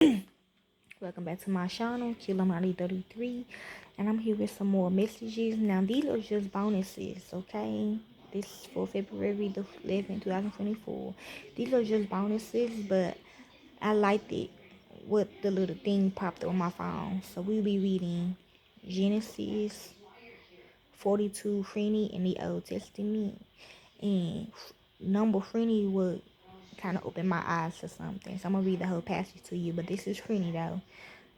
Welcome back to my channel, Killamati 33, and I'm here with some more messages. Now, these are just bonuses, okay? This is for February the 11th, 2024. These are just bonuses, but I liked it. What the little thing popped up on my phone. So, we'll be reading Genesis 42 Frenny in the Old Testament. And number Frenny would kind of open my eyes to something. So, I'm going to read the whole passage to you, but this is Frenny though.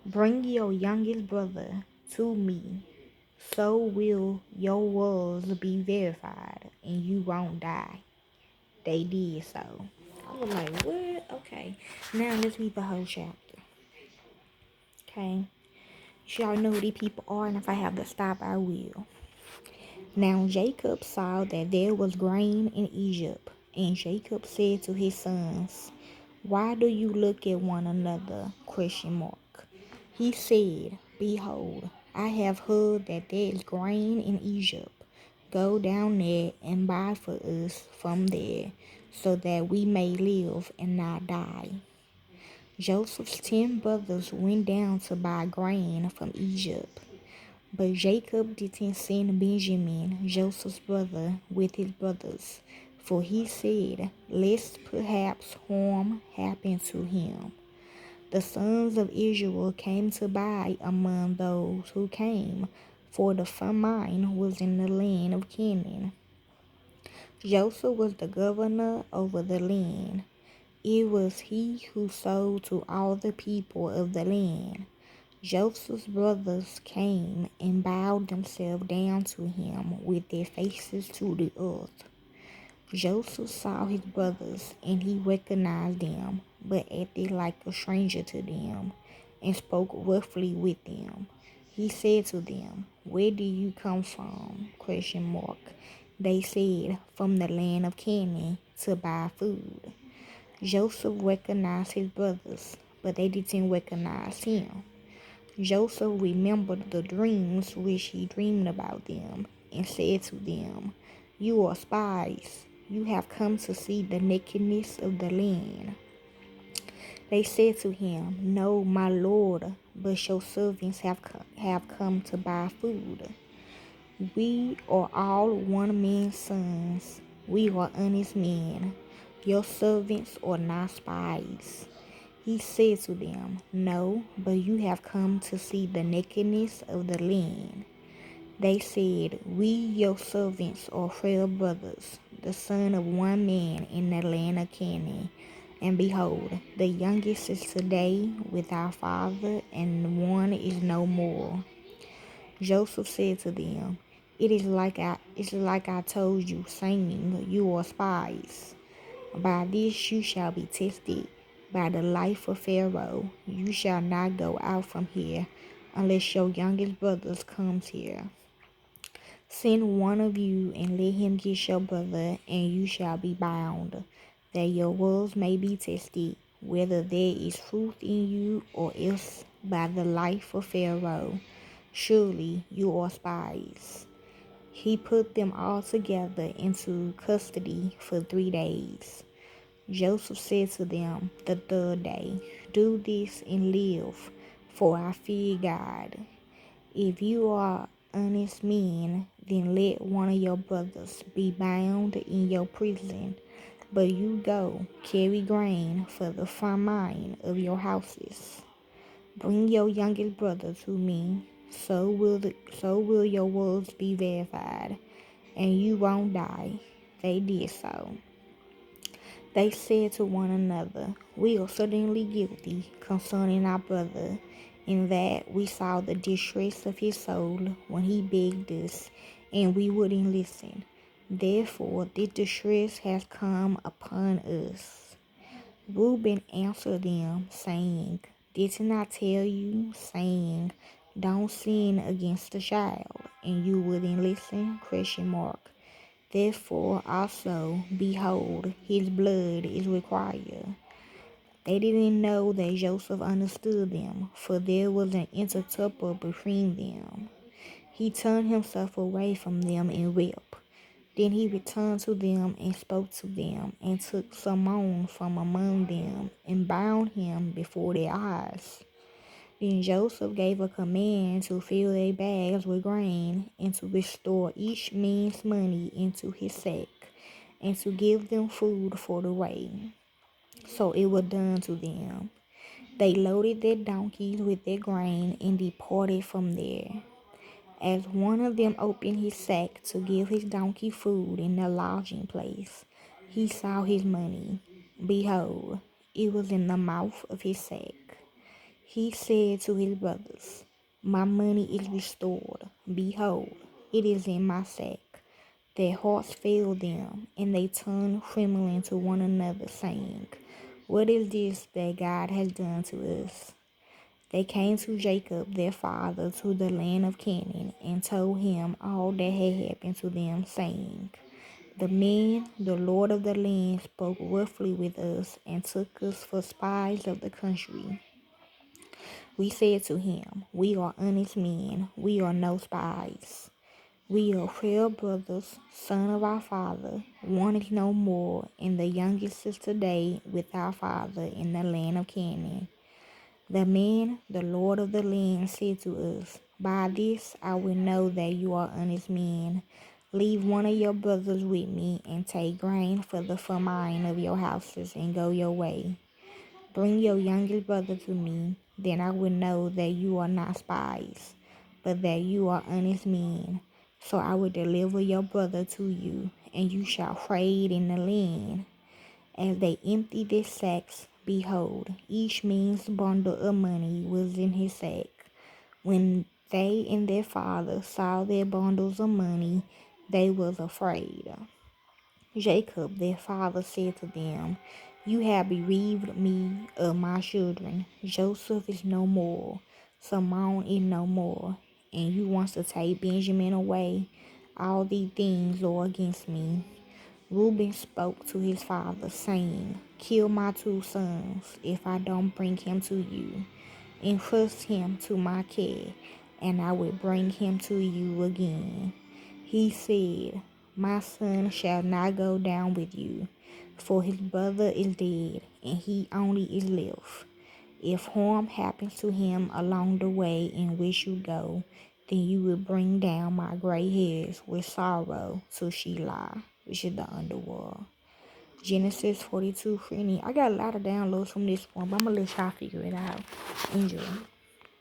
Bring your youngest brother to me, so will your words be verified and you won't die. They did so. I was like, what? Okay. Now let's read the whole chapter. Okay. Y'all know who these people are, and if I have to stop, I will. Now Jacob saw that there was grain in Egypt, and Jacob said to his sons, why do you look at one another? ? He said, behold, I have heard that there is grain in Egypt. Go down there and buy for us from there, so that we may live and not die. Joseph's 10 brothers went down to buy grain from Egypt. But Jacob didn't send Benjamin, Joseph's brother, with his brothers, for he said, lest perhaps harm happen to him. The sons of Israel came to buy among those who came, for the famine was in the land of Canaan. Joseph was the governor over the land. It was he who sold to all the people of the land. Joseph's brothers came and bowed themselves down to him with their faces to the earth. Joseph saw his brothers, and he recognized them, but acted like a stranger to them, and spoke roughly with them. He said to them, where do you come from? ? They said, from the land of Canaan, to buy food. Joseph recognized his brothers, but they didn't recognize him. Joseph remembered the dreams which he dreamed about them, and said to them, you are spies. You have come to see the nakedness of the land. They said to him, no, my lord, but your servants have come to buy food. We are all one man's sons. We are honest men. Your servants are not spies. He said to them, no, but you have come to see the nakedness of the land. They said, we, your servants, are 12 brothers, the son of one man in the land of Canaan. And behold, the youngest is today with our father, and one is no more. Joseph said to them, it is like I told you, saying, you are spies. By this you shall be tested. By the life of Pharaoh, you shall not go out from here, unless your youngest brothers comes here. Send one of you and let him get your brother, and you shall be bound, that your words may be tested, whether there is truth in you, or else by the life of Pharaoh. Surely you are spies. He put them all together into custody for 3 days. Joseph said to them the third day, do this and live, for I fear God. If you are honest men, then let one of your brothers be bound in your prison, but you go, carry grain for the famine of your houses. Bring your youngest brother to me, so will your words be verified, and you won't die. They did so. They said to one another, we are certainly guilty concerning our brother, in that we saw the distress of his soul when he begged us, and we wouldn't listen. Therefore this distress has come upon us. Reuben answered them, saying, didn't I tell you, saying, don't sin against the child, and you wouldn't listen? ? Therefore also, behold, his blood is required. They didn't know that Joseph understood them, for there was an interpreter between them. He turned himself away from them and wept. Then he returned to them and spoke to them, and took Simon from among them, and bound him before their eyes. Then Joseph gave a command to fill their bags with grain, and to restore each man's money into his sack, and to give them food for the way. So it was done to them. They loaded their donkeys with their grain, and departed from there. As one of them opened his sack to give his donkey food in the lodging place, he saw his money. Behold, it was in the mouth of his sack. He said to his brothers, "My money is restored. Behold, it is in my sack." Their hearts failed them, and they turned trembling to one another, saying, "What is this that God has done to us?" They came to Jacob their father to the land of Canaan, and told him all that had happened to them, saying, "The man, the Lord of the land, spoke roughly with us, and took us for spies of the country. We said to him, 'We are honest men, we are no spies. We are 12 brothers, son of our father. One is no more, and the youngest is today with our father in the land of Canaan.' The man, the Lord of the land, said to us, 'By this I will know that you are honest men. Leave one of your brothers with me, and take grain for the famine of your houses, and go your way. Bring your youngest brother to me, then I will know that you are not spies, but that you are honest men. So I will deliver your brother to you, and you shall trade in the land.' As they emptied their sacks, behold, each man's bundle of money was in his sack. When they and their father saw their bundles of money, they was afraid. Jacob their father said to them, 'You have bereaved me of my children. Joseph is no more, Simon is no more, and you want to take Benjamin away. All these things are against me.' Reuben spoke to his father, saying, 'Kill my 2 sons, if I don't bring him to you. Entrust him to my care, and I will bring him to you again.' He said, 'My son shall not go down with you, for his brother is dead, and he only is left. If harm happens to him along the way in which you go, then you will bring down my gray hairs with sorrow to Shelah,'" which is the underworld. Genesis 42:20. I got a lot of downloads from this one, but I'm going to let y'all figure it out. Enjoy.